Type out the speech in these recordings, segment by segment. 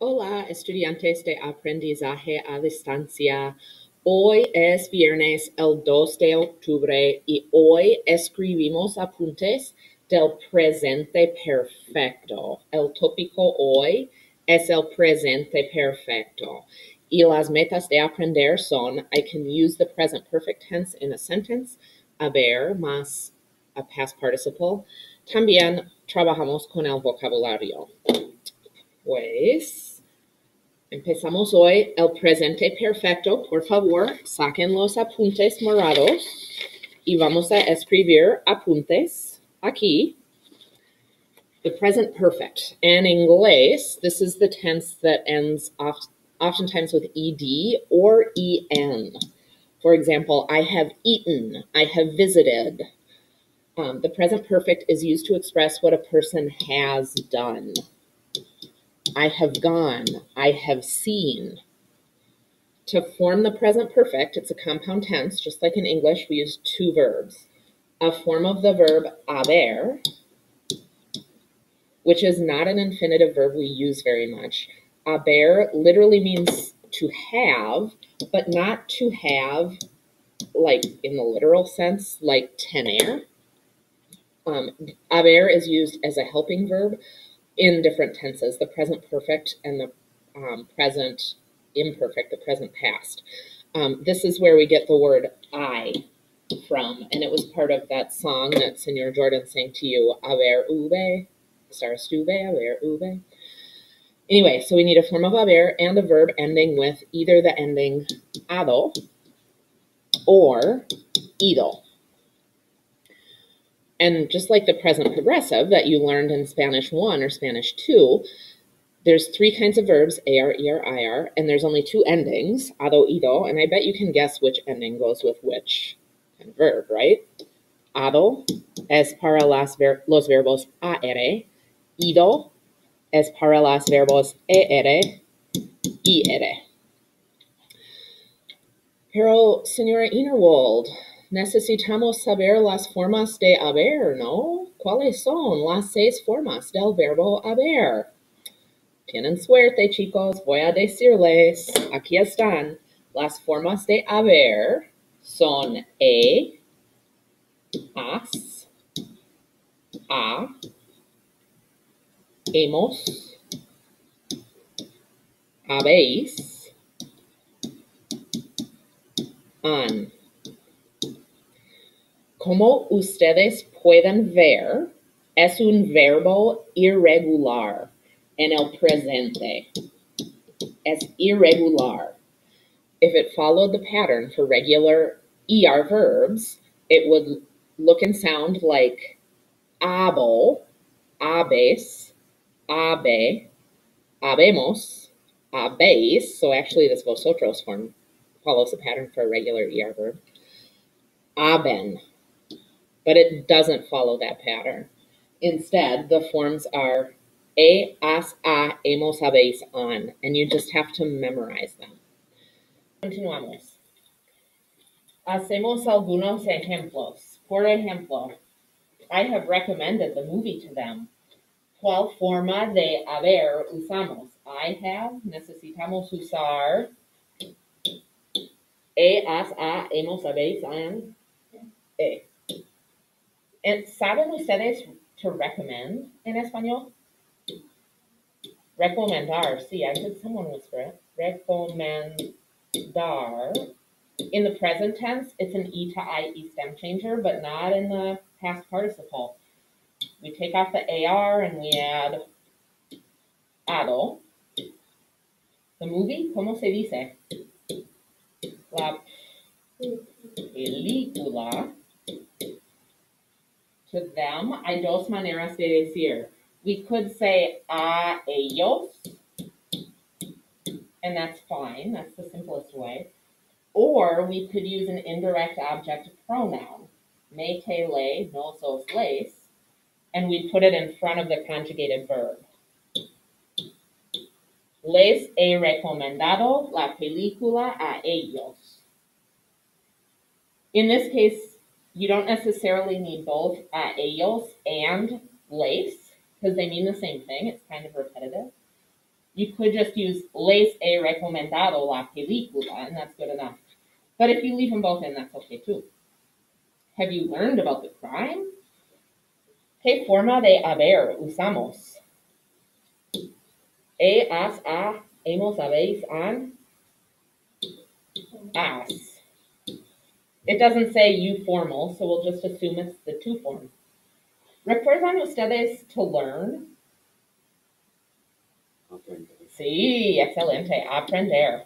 Hola, estudiantes de aprendizaje a distancia. Hoy es viernes el 2 de octubre y hoy escribimos apuntes del presente perfecto. El tópico hoy es el presente perfecto. Y las metas de aprender son: I can use the present perfect tense in a sentence, haber más a past participle. También trabajamos con el vocabulario. Pues empezamos hoy el presente perfecto. Por favor, saquen los apuntes morados y vamos a escribir apuntes aquí. The present perfect. In English, this is the tense that ends oftentimes with ed or en. For example, I have eaten, I have visited. The present perfect is used to express what a person has done. I have gone, I have seen. To form the present perfect, it's a compound tense. Just like in English, we use two verbs. A form of the verb haber, which is not an infinitive verb we use very much. Haber literally means to have, but not to have like in the literal sense, like tener. Haber is used as a helping verb in different tenses, the present perfect and the present imperfect, the present past. This is where we get the word I from, and it was part of that song that Senor Jordan sang to you, haber ube, estar estuve, haber ube. Anyway, so we need a form of haber and a verb ending with either the ending ado or ido. And just like the present progressive that you learned in Spanish 1 or Spanish 2, there's three kinds of verbs, AR, ER, IR, and there's only two endings, ado, ido, and I bet you can guess which ending goes with which kind of verb, right? Ado es para los verbos AR, ido es para los verbos ER, IR. Pero, señora Einerwold, necesitamos saber las formas de haber, ¿no? ¿Cuáles son las 6 formas del verbo haber? Tienen suerte, chicos. Voy a decirles. Aquí están. Las formas de haber son has, ha, hemos, habéis, han. Como ustedes pueden ver, es un verbo irregular en el presente. Es irregular. If it followed the pattern for regular ER verbs, it would look and sound like abo, habes, habe, habemos, habéis. So actually this vosotros form follows the pattern for a regular ER verb. Haben. But it doesn't follow that pattern. Instead, the forms are has, hemos, habéis, han, and you just have to memorize them. Continuamos. Hacemos algunos ejemplos. Por ejemplo, I have recommended the movie to them. ¿Cuál forma de haber usamos? I have, necesitamos usar has, hemos, habéis, han, ¿Saben ustedes to recommend en español? Recomendar, sí, I heard someone whisper it. Recomendar. In the present tense, it's an E to IE stem changer, but not in the past participle. We take off the AR and we add ado. The movie, ¿cómo se dice? La película. To them, hay dos maneras de decir. We could say a ellos, and that's fine. That's the simplest way. Or we could use an indirect object pronoun, me, te, le, nosotros, les, and we'd put it in front of the conjugated verb. Les he recomendado la película a ellos. In this case, you don't necessarily need both a ellos and les, because they mean the same thing. It's kind of repetitive. You could just use les he recomendado la película, and that's good enough. But if you leave them both in, that's okay too. Have you learned about the crime? ¿Qué forma de haber usamos? E, as, a, hemos, habéis, an, as. It doesn't say you formal, so we'll just assume it's the two form. ¿Recuerdan ustedes to learn? Aprender. Sí, excelente. Aprender.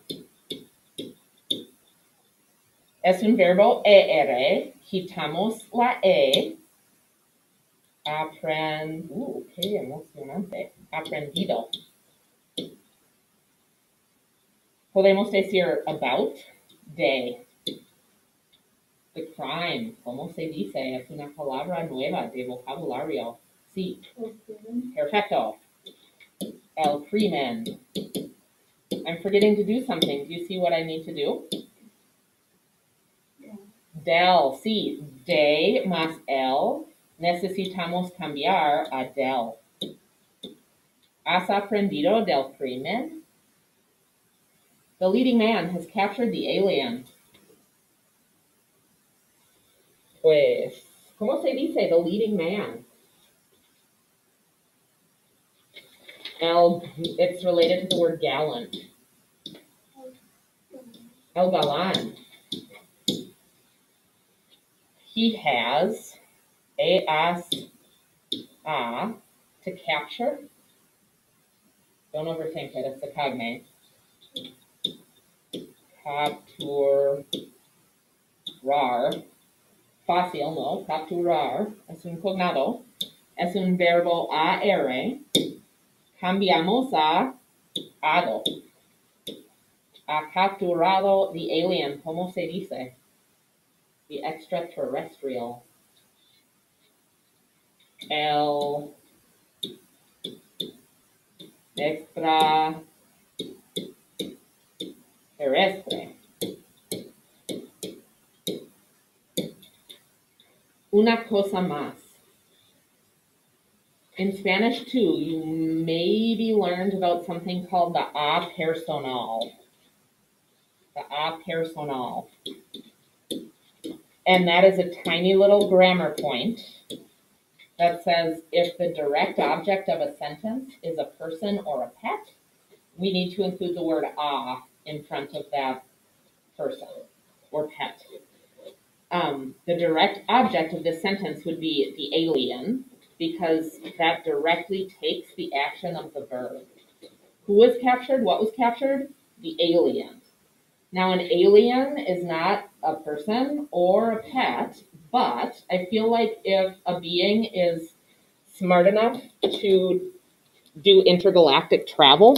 Es un verbo ER. Quitamos la E. Qué emocionante. Aprendido. Podemos decir about, de. The crime. ¿Cómo se dice? Es una palabra nueva de vocabulario. Sí. Perfecto. El crimen. I'm forgetting to do something. Do you see what I need to do? Del. Sí. De más el. Necesitamos cambiar a del. ¿Has aprendido del crimen? The leading man has captured the alien. Pues, ¿cómo se dice the leading man? It's related to the word gallant. El galán. He has a to capture. Don't overthink it. It's a cognate. Capturar. Fácil, no. Capturar. Es un cognado. Es un verbo AR. Cambiamos a ado. Ha capturado the alien. ¿Cómo se dice? The extraterrestrial. El extraterrestre. Una cosa más. In Spanish, too, you maybe learned about something called the a personal. The a personal. And that is a tiny little grammar point that says if the direct object of a sentence is a person or a pet, we need to include the word a in front of that person or pet. The direct object of this sentence would be the alien, because that directly takes the action of the verb. Who was captured? What was captured? The alien. Now, an alien is not a person or a pet, but I feel like if a being is smart enough to do intergalactic travel,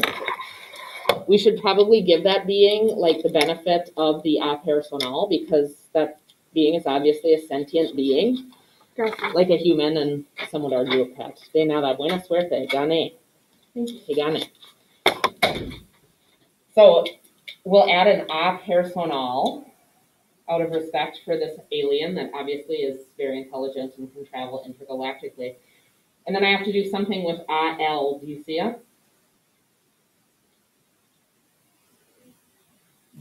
we should probably give that being like the benefit of the a personal, because that being is obviously a sentient being, like a human, and some would argue a pet. De nada, buena suerte, gané. Que gane. So we'll add an a personal out of respect for this alien that obviously is very intelligent and can travel intergalactically. And then I have to do something with al. Do you see it?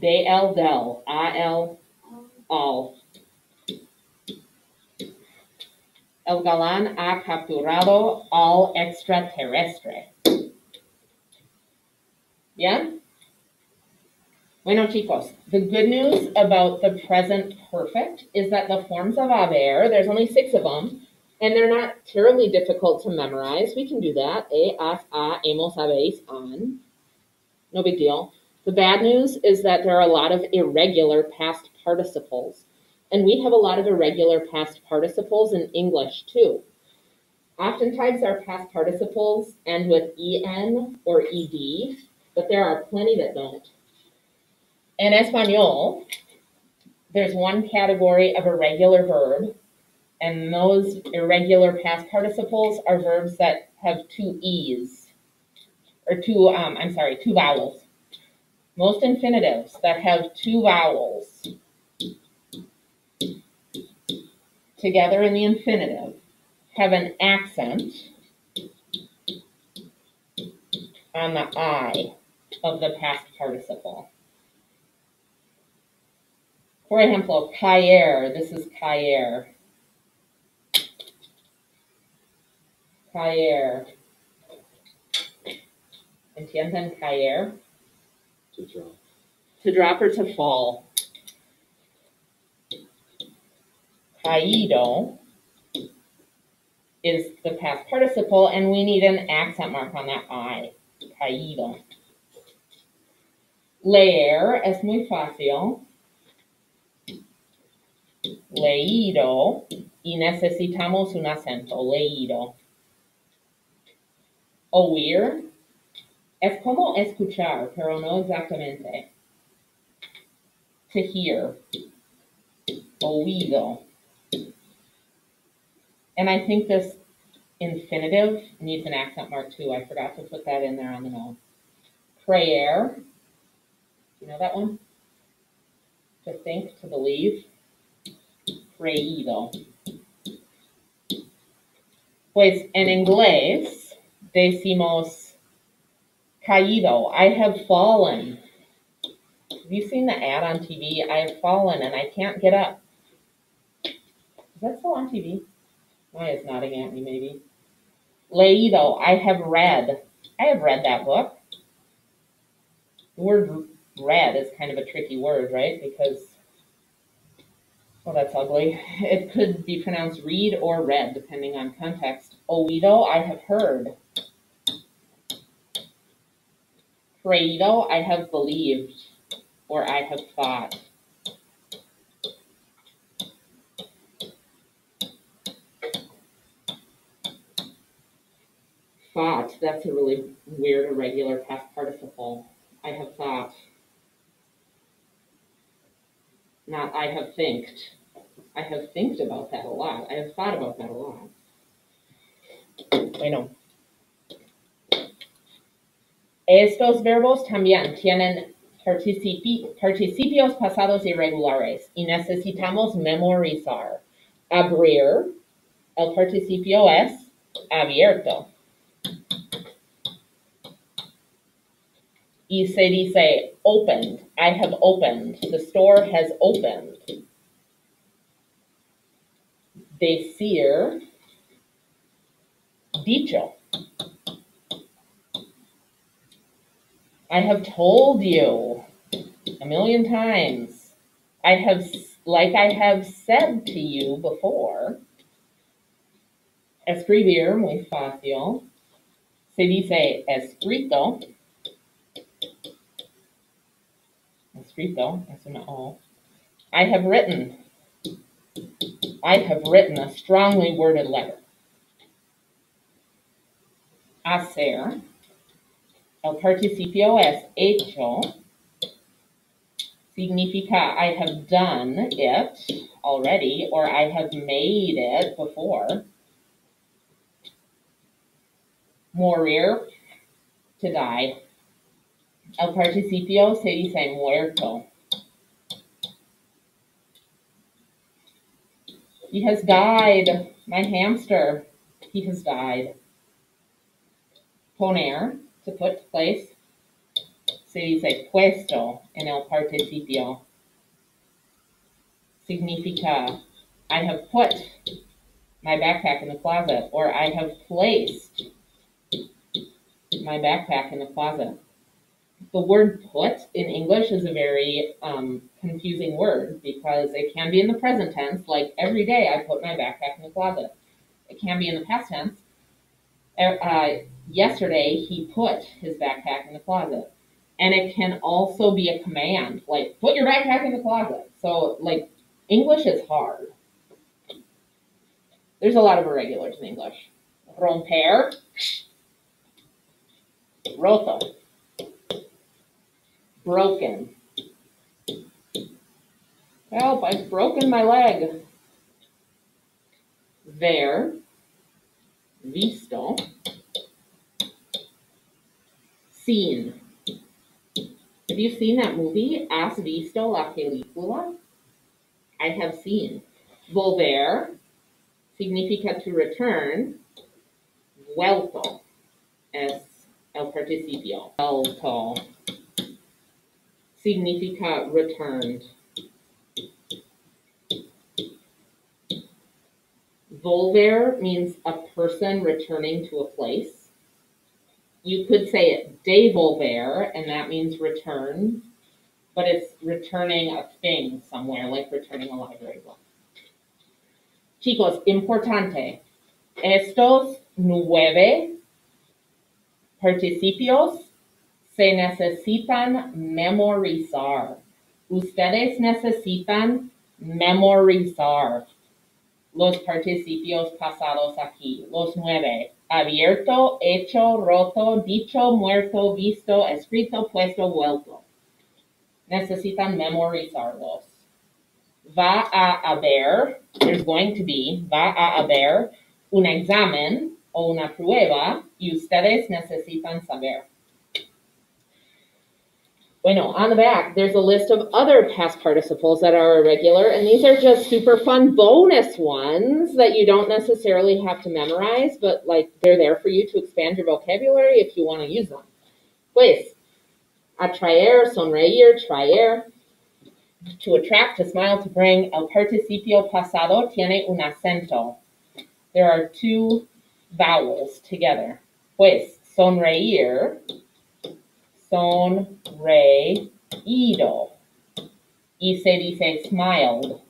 De el del. Al all. El galán ha capturado al extraterrestre. Yeah? Bueno, chicos, the good news about the present perfect is that the forms of haber, there's only 6 of them, and they're not terribly difficult to memorize. We can do that. E, as, a, hemos, habéis, an. No big deal. The bad news is that there are a lot of irregular past participles. And we have a lot of irregular past participles in English, too. Oftentimes, our past participles end with en or ed, but there are plenty that don't. In Espanol, there's one category of irregular verb, and those irregular past participles are verbs that have 2 e's, or 2 vowels. Most infinitives that have 2 vowels together in the infinitive have an accent on the I of the past participle. Por ejemplo, caer, this is caer. Caer. ¿Entienden caer? To drop. To drop or to fall. Caído is the past participle, and we need an accent mark on that I. Caído. Leer es muy fácil. Leído. Y necesitamos un acento. Leído. Oír es como escuchar, pero no exactamente. To hear. Oído. And I think this infinitive needs an accent mark too. I forgot to put that in there on the note. Creer. You know that one? To think, to believe. Creído. Pues en inglés decimos caído. I have fallen. Have you seen the ad on TV? I have fallen and I can't get up. Is that still on TV? Maya's nodding at me, maybe. Leído. I have read. I have read that book. The word read is kind of a tricky word, right? Because, well, that's ugly. It could be pronounced read or read, depending on context. Oído, I have heard. Creído, I have believed, or I have thought. Thought, that's a really weird irregular past participle. I have thought. Not I have thinked. I have thinked about that a lot. I have thought about that a lot. Bueno. Estos verbos también tienen participios pasados irregulares y necesitamos memorizar. Abrir, el participio es abierto. Y se dice opened. I have opened. The store has opened. Decir, dicho. I have told you a million times. I have said to you before. Escribir, muy fácil. Se dice escrito. Escrito, es una O. I have written. I have written a strongly worded letter. Hacer. El participio es hecho. Significa I have done it already, or I have made it before. Morir, to die. El participio se dice muerto. He has died. My hamster. He has died. Poner, to put, place. Se dice puesto en el participio. Significa I have put my backpack in the closet, or I have placed my backpack in the closet. The word put in English is a very confusing word because it can be in the present tense, like every day I put my backpack in the closet. It can be in the past tense. Yesterday he put his backpack in the closet. And it can also be a command, like put your backpack in the closet. So like English is hard. There's a lot of irregulars in English. Romper, roto. Broken. Help, I've broken my leg. Ver, visto. Seen. Have you seen that movie? ¿Has visto la película? I have seen. Volver significa to return. Vuelto es el participio. Vuelto significa returned. Volver means a person returning to a place. You could say it devolver, and that means return, but it's returning a thing somewhere, like returning a library book. Chicos, importante. Estos 9 participios se necesitan memorizar. Ustedes necesitan memorizar los participios pasados aquí. Los 9. Abierto, hecho, roto, dicho, muerto, visto, escrito, puesto, vuelto. Necesitan memorizarlos. Va a haber, there's going to be, va a haber un examen o una prueba y ustedes necesitan saber. Bueno, on the back, there's a list of other past participles that are irregular, and these are just super fun bonus ones that you don't necessarily have to memorize, but like they're there for you to expand your vocabulary if you want to use them. Pues, atraer, sonreír, traer. To attract, to smile, to bring. El participio pasado tiene un acento. There are 2 vowels together. Pues, sonreír, sonreído. Y se dice smiled.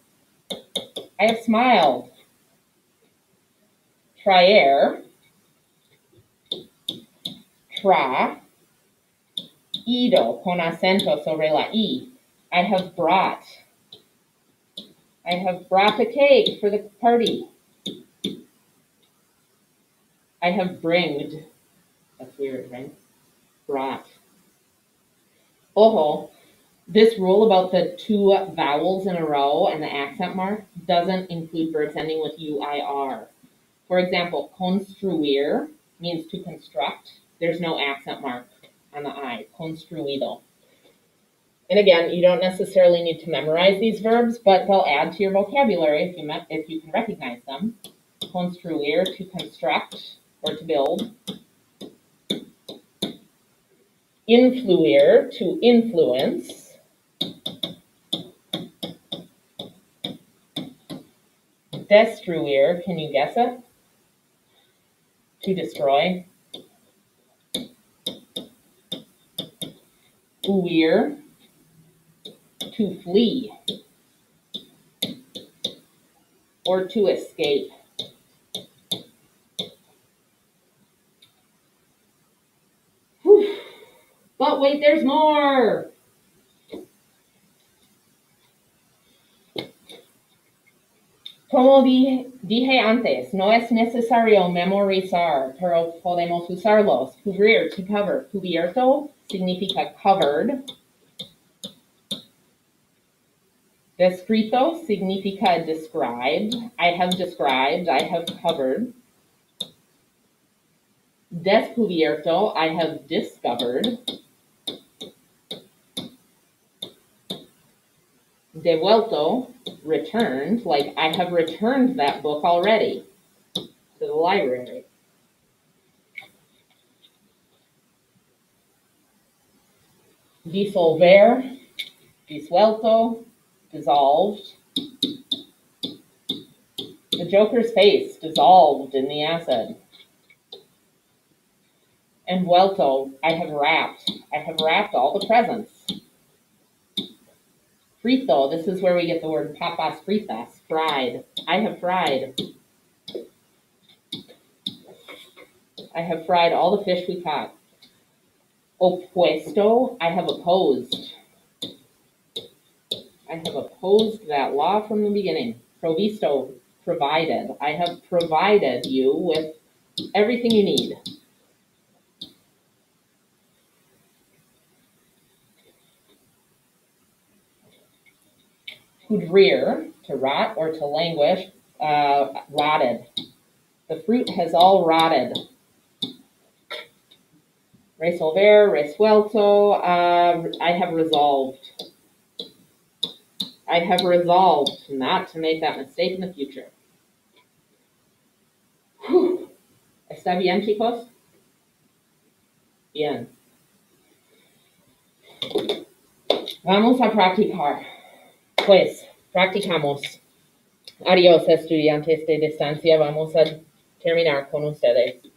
I have smiled. Traer, traído, con acento sobre la I. I have brought. I have brought a cake for the party. I have bringed. That's weird, right? Brought. Ojo, this rule about the 2 vowels in a row and the accent mark doesn't include verbs ending with UIR. For example, construir means to construct. There's no accent mark on the I. Construido. And again, you don't necessarily need to memorize these verbs, but they'll add to your vocabulary if you can recognize them. Construir, to construct or to build. Influir, to influence. Destruir, can you guess it? To destroy. Huir, to flee or to escape. Whew. But wait, there's more. Como dije antes, no es necesario memorizar, pero podemos usarlos. Cubrir, to cover. Cubierto significa covered. Descrito significa described. I have described, I have covered. Descubierto, I have discovered. Devuelto, returned, like I have returned that book already to the library. Disolver, disuelto, dissolved. The Joker's face dissolved in the acid. Envuelto, I have wrapped. I have wrapped all the presents. Frito, this is where we get the word papas fritas, fried. I have fried. I have fried all the fish we caught. Opuesto, I have opposed. I have opposed that law from the beginning. Provisto, provided. I have provided you with everything you need. Pudrir, to rot or to languish, rotted. The fruit has all rotted. Resolver, resuelto, I have resolved. I have resolved not to make that mistake in the future. Whew. ¿Está bien, chicos? Bien. Vamos a practicar. Pues, practicamos. Adiós, estudiantes de distancia. Vamos a terminar con ustedes.